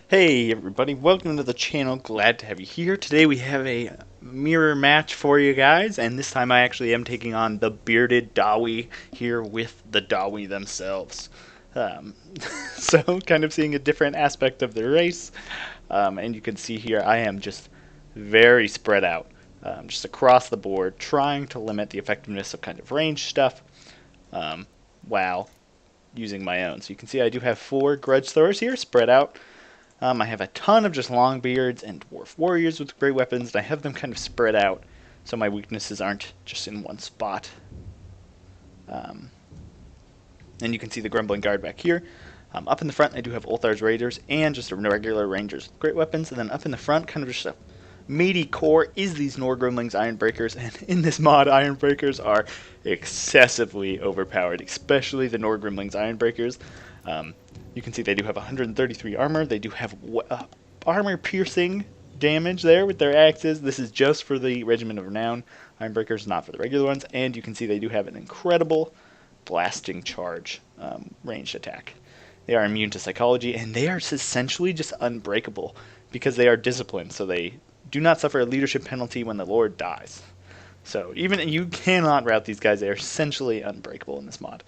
Hey everybody, welcome to the channel. Glad to have you here. Today we have a mirror match for you guys, and this time I actually am taking on the bearded Dawi here with the Dawi themselves. Um, so kind of seeing a different aspect of the race, and you can see here I am just very spread out, just across the board, trying to limit the effectiveness of kind of range stuff, um, while using my own. So you can see I do have 4 grudge throwers here spread out. I have a ton of just long beards and dwarf warriors with great weapons, and I have them kind of spread out so my weaknesses aren't just in one spot. Um, and you can see the grumbling guard back here. Up in the front, I do have Ulthar's raiders and just a regular rangers with great weapons, and then up in the front, kind of just a meaty core, is these Norgrumlings Ironbreakers, and in this mod, Ironbreakers are excessively overpowered, especially the Norgrumlings Ironbreakers. You can see they do have 133 armor. They do have armor-piercing damage there with their axes. This is just for the Regiment of Renown Ironbreakers, not for the regular ones. And you can see they do have an incredible blasting charge ranged attack. They are immune to psychology, and they are essentially just unbreakable because they are disciplined, so they do not suffer a leadership penalty when the Lord dies. So even you cannot rout these guys. They are essentially unbreakable in this mod.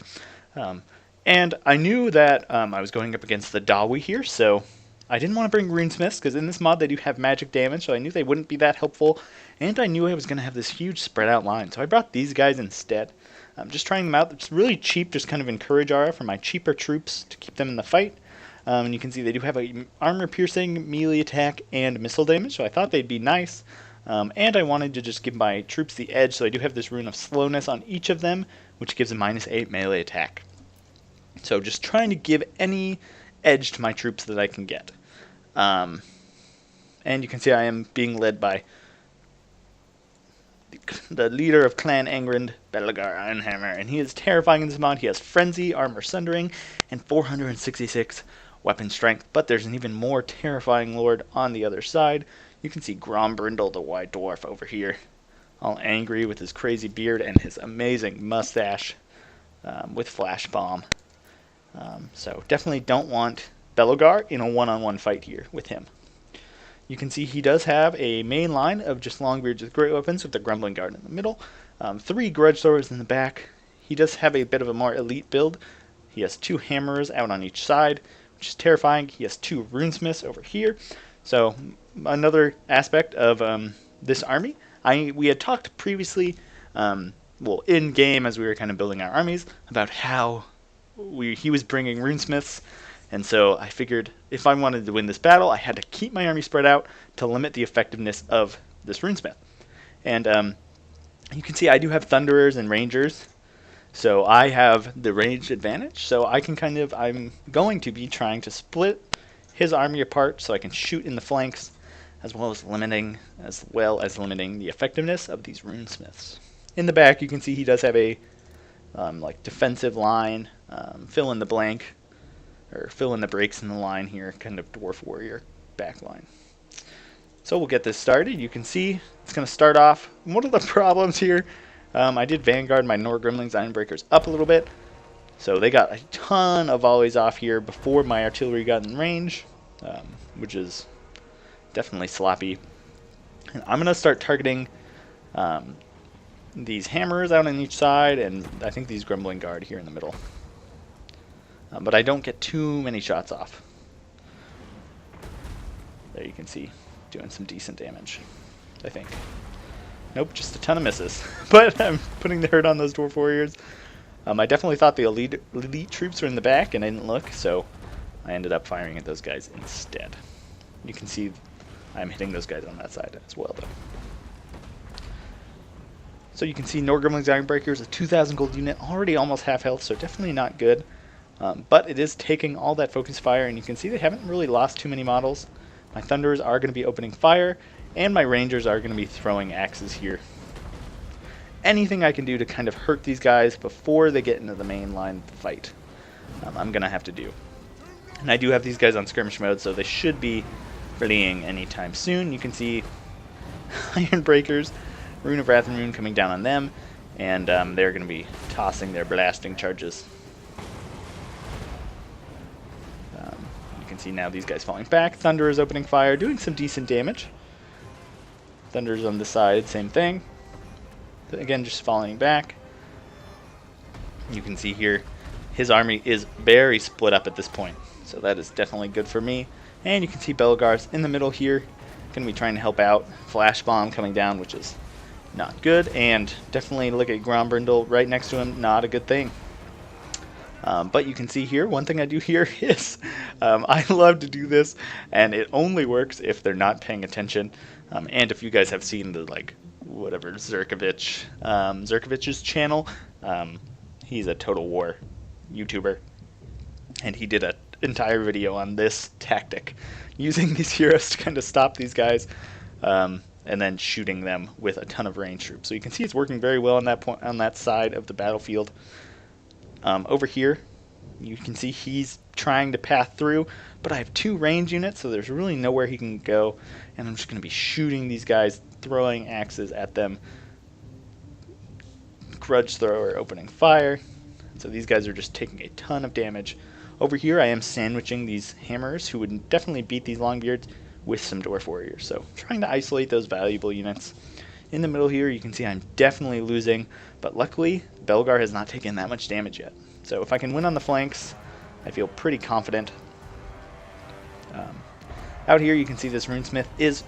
And I knew that I was going up against the Dawi here, so I didn't want to bring runesmiths, because in this mod they do have magic damage, so I knew they wouldn't be that helpful, and I knew I was going to have this huge spread out line, so I brought these guys instead. I'm just trying them out. It's really cheap, just kind of encourage aura for my cheaper troops to keep them in the fight. And you can see they do have a armor-piercing, melee attack, and missile damage, so I thought they'd be nice. And I wanted to just give my troops the edge, so I do have this rune of slowness on each of them, which gives a -8 melee attack. So just trying to give any edge to my troops that I can get. And you can see I am being led by the leader of Clan Angrand, Belagar Ironhammer, and he is terrifying in this mod. He has Frenzy, Armor Sundering, and 466 weapon strength, but there's an even more terrifying lord on the other side. You can see Grombrindle, the white dwarf, over here, all angry with his crazy beard and his amazing mustache with Flash Bomb. So definitely don't want Belogar in a one-on-one fight here with him. You can see he does have a main line of just longbeards with great weapons with the Grumbling Guard in the middle. 3 grudge throwers in the back. He does have a bit of a more elite build. He has 2 hammerers out on each side, which is terrifying. He has 2 runesmiths over here. So another aspect of this army, we had talked previously, well, in game as we were kind of building our armies, about how he was bringing runesmiths, and so I figured if I wanted to win this battle, I had to keep my army spread out to limit the effectiveness of this runesmith. And you can see I do have thunderers and rangers, so I have the range advantage. So I can I'm going to be trying to split his army apart so I can shoot in the flanks, as well as limiting the effectiveness of these runesmiths. In the back, you can see he does have a like defensive line, fill in the blank, or fill in the breaks in the line here, kind of dwarf warrior back line. So we'll get this started. You can see it's going to start off. One of the problems here, I did vanguard my Norgrumlings Ironbreakers up a little bit, so they got a ton of volleys off here before my artillery got in range, which is definitely sloppy. And I'm going to start targeting these hammers out on each side, and I think these Grumbling Guard here in the middle. But I don't get too many shots off. There you can see, doing some decent damage, I think. Nope, just a ton of misses. But I'm putting the hurt on those Dwarf Warriors. I definitely thought the elite troops were in the back, and I didn't look, so I ended up firing at those guys instead. You can see I'm hitting those guys on that side as well, though. So you can see Norgrumlings Ironbreakers, a 2,000 gold unit, already almost half health, so definitely not good. But it is taking all that focus fire, and you can see they haven't really lost too many models. My Thunderers are going to be opening fire, and my Rangers are going to be throwing axes here. Anything I can do to kind of hurt these guys before they get into the main line of the fight, I'm going to have to do. And I do have these guys on skirmish mode, so they should be fleeing anytime soon. You can see Ironbreakers, Rune of Wrath and Rune coming down on them, and they're going to be tossing their blasting charges. see now these guys falling back. Thunder is opening fire, doing some decent damage. Thunder's on the side, same thing. Again, just falling back. You can see here, his army is very split up at this point. So that is definitely good for me. And you can see Belgar's in the middle here. Going to be trying to help out. Flash bomb coming down, which is not good. And definitely look at Grombrindle right next to him. Not a good thing. But you can see here, one thing I do here is I love to do this. And it only works if they're not paying attention. And if you guys have seen the, like, whatever, Zerkovich's channel. He's a Total War YouTuber. And he did an entire video on this tactic, using these heroes to kind of stop these guys, and then shooting them with a ton of range troops. So you can see it's working very well on that point, on that side of the battlefield. Over here, you can see he's trying to path through, but I have 2 range units, so there's really nowhere he can go, and I'm just going to be shooting these guys, throwing axes at them. Grudge thrower opening fire. So these guys are just taking a ton of damage. Over here I am sandwiching these hammers, who would definitely beat these Longbeards, with some Dwarf Warriors. So trying to isolate those valuable units. In the middle here you can see I'm definitely losing, but luckily Belgar has not taken that much damage yet. So if I can win on the flanks, I feel pretty confident. Out here you can see this Runesmith is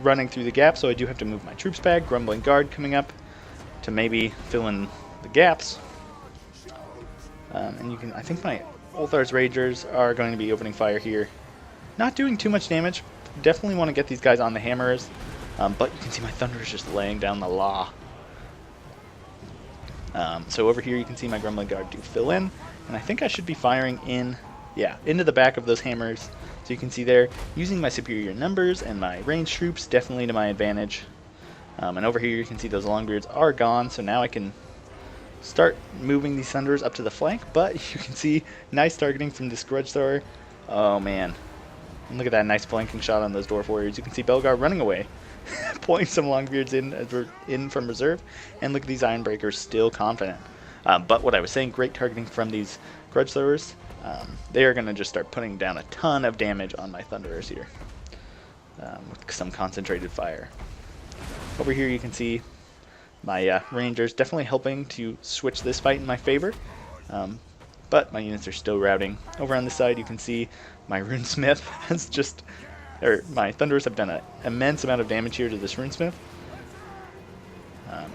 running through the gap, so I do have to move my troops back. Grumbling Guard coming up to maybe fill in the gaps. And you can, I think my Ulthar's Ragers are going to be opening fire here. Not doing too much damage. Definitely want to get these guys on the hammers. But you can see my Thunder is just laying down the law. So over here you can see my Grumbling Guard do fill in. And I think I should be firing in, into the back of those hammers. So you can see there, using my superior numbers and my range troops definitely to my advantage. And over here you can see those Longbeards are gone. So now I can start moving these Thunders up to the flank, but you can see nice targeting from this Grudge Thrower. Oh man. And look at that nice flanking shot on those Dwarf Warriors. You can see Belgar running away, pulling some Longbeards in from reserve, and look at these Ironbreakers still confident. But what I was saying, great targeting from these Grudge Throwers. They are going to just start putting down a ton of damage on my Thunderers here, with some concentrated fire. Over here you can see my Rangers definitely helping to switch this fight in my favor, but my units are still routing. Over on this side you can see my Runesmith has just, my Thunderers have done an immense amount of damage here to this Runesmith.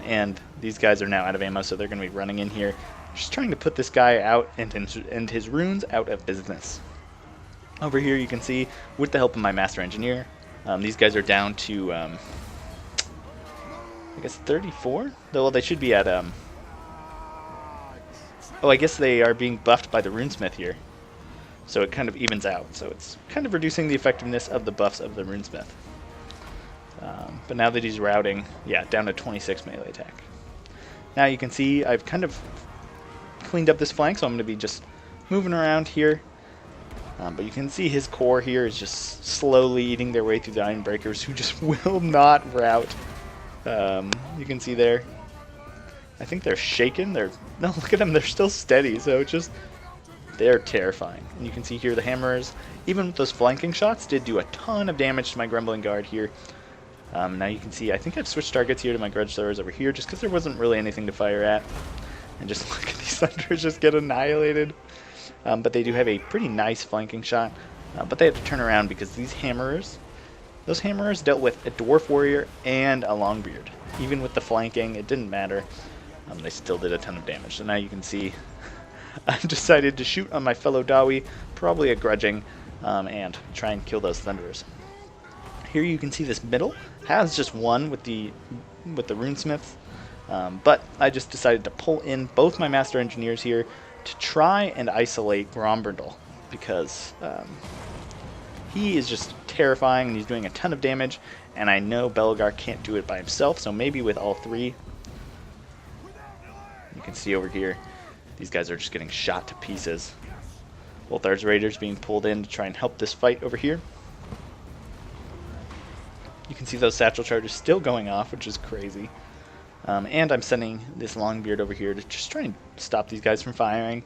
And these guys are now out of ammo, so they're going to be running in here, just trying to put this guy out and his runes out of business. Over here you can see, with the help of my Master Engineer, these guys are down to I guess 34? Well, they should be at, oh, I guess they are being buffed by the Runesmith here. So it kind of evens out. So it's kind of reducing the effectiveness of the buffs of the Runesmith. But now that he's routing, down to 26 melee attack. Now you can see I've kind of cleaned up this flank, so I'm going to be just moving around here. But you can see his core here is just slowly eating their way through the Ironbreakers, who just will not rout. You can see there, I think they're shaken. No, look at them, they're still steady, so it's just, they're terrifying. And you can see here the hammers, even with those flanking shots, did do a ton of damage to my Grumbling Guard here. Now you can see, I think I've switched targets here to my Grudge Throwers over here, just because there wasn't really anything to fire at. And just look at these Thunders just get annihilated. But they do have a pretty nice flanking shot, but they have to turn around because these hammerers, those hammerers dealt with a Dwarf Warrior and a Longbeard. Even with the flanking, it didn't matter. They still did a ton of damage. So now you can see I decided to shoot on my fellow Dawi, probably a grudging, and try and kill those Thunderers. Here you can see this middle has just one with the Runesmiths, but I just decided to pull in both my Master Engineers here to try and isolate Grombrindle, because he is just terrifying and he's doing a ton of damage, and I know Belgar can't do it by himself, so maybe with all three. You can see over here, these guys are just getting shot to pieces. Ulthar's Raiders being pulled in to try and help this fight over here. You can see those satchel charges still going off, which is crazy. And I'm sending this Longbeard over here to just try and stop these guys from firing.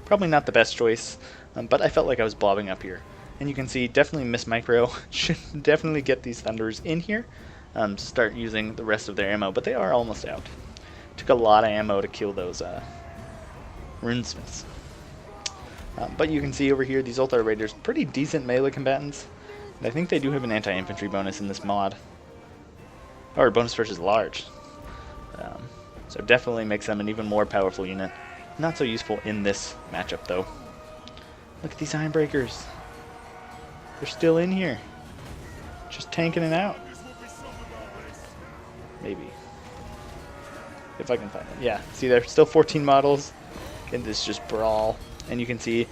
Probably not the best choice, but I felt like I was blobbing up here. And you can see, definitely miss micro. Should definitely get these Thunders in here to start using the rest of their ammo, but they are almost out. Took a lot of ammo to kill those runesmiths. But you can see over here, these Ulthar Raiders, pretty decent melee combatants. And I think they do have an anti-infantry bonus in this mod. Or bonus versus large. So definitely makes them an even more powerful unit. Not so useful in this matchup, though. Look at these Ironbreakers. They're still in here. Just tanking it out. Maybe. If I can find them. Yeah, see, there's still 14 models in this just brawl. And you can see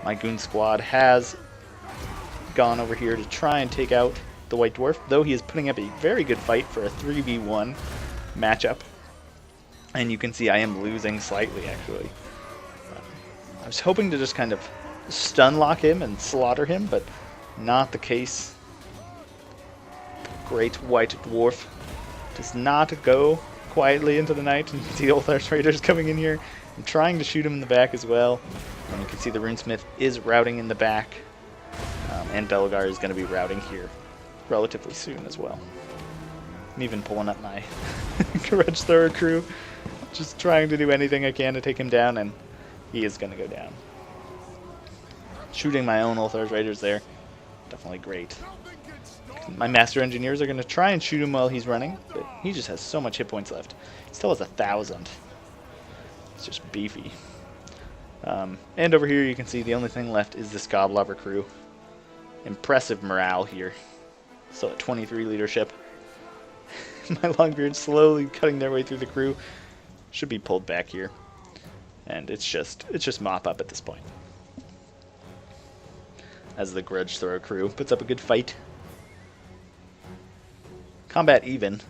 my goon squad has gone over here to try and take out the White Dwarf, though he is putting up a very good fight for a 3v1 matchup. And you can see I am losing slightly, actually. I was hoping to just kind of stun lock him and slaughter him, but not the case. Great White Dwarf does not go quietly into the night. And you can see the Ulthar Raiders coming in here and trying to shoot him in the back as well. And you can see the Runesmith is routing in the back. And Belgar is going to be routing here relatively soon as well. I'm even pulling up my Grudge Thrower crew, just trying to do anything I can to take him down, and he is going to go down. Shooting my own Ulthar Raiders there, definitely great. My Master Engineers are going to try and shoot him while he's running, but he just has so much hit points left. He still has 1,000. It's just beefy. And over here you can see the only thing left is this Godlover crew. Impressive morale here. Still at 23 leadership. My Longbeard slowly cutting their way through the crew. Should be pulled back here. And it's just mop up at this point. As the Grudge Thrower crew puts up a good fight. Combat even.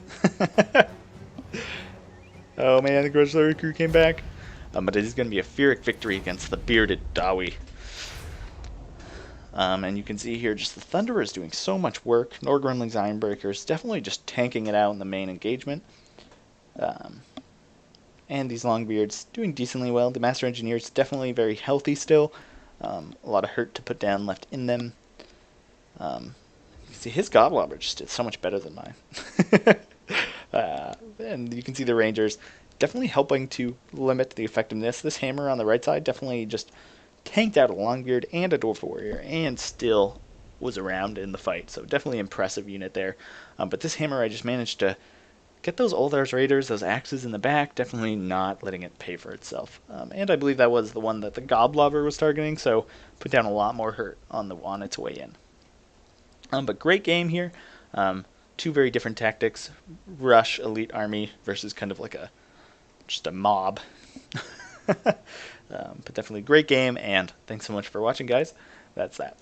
Oh man, the Grudge Thrower crew came back. But it is going to be a Pyrrhic victory against the bearded Dawi. And you can see here just the Thunderers doing so much work. Norgrunling's Ironbreakers definitely just tanking it out in the main engagement. And these Longbeards doing decently well. The Master Engineers definitely very healthy still. A lot of hurt to put down left in them. You see his Godlobber just did so much better than mine. And you can see the Rangers definitely helping to limit the effectiveness. This hammer on the right side definitely just tanked out a Longbeard and a Dwarf Warrior and still was around in the fight. So definitely impressive unit there. But this hammer, I just managed to get those Ulthar Raiders, those axes in the back, definitely not letting it pay for itself. And I believe that was the one that the Godlover was targeting, so put down a lot more hurt on its way in. But great game here. Two very different tactics. Rush elite army versus kind of like just a mob. But definitely great game, and thanks so much for watching, guys. That's that.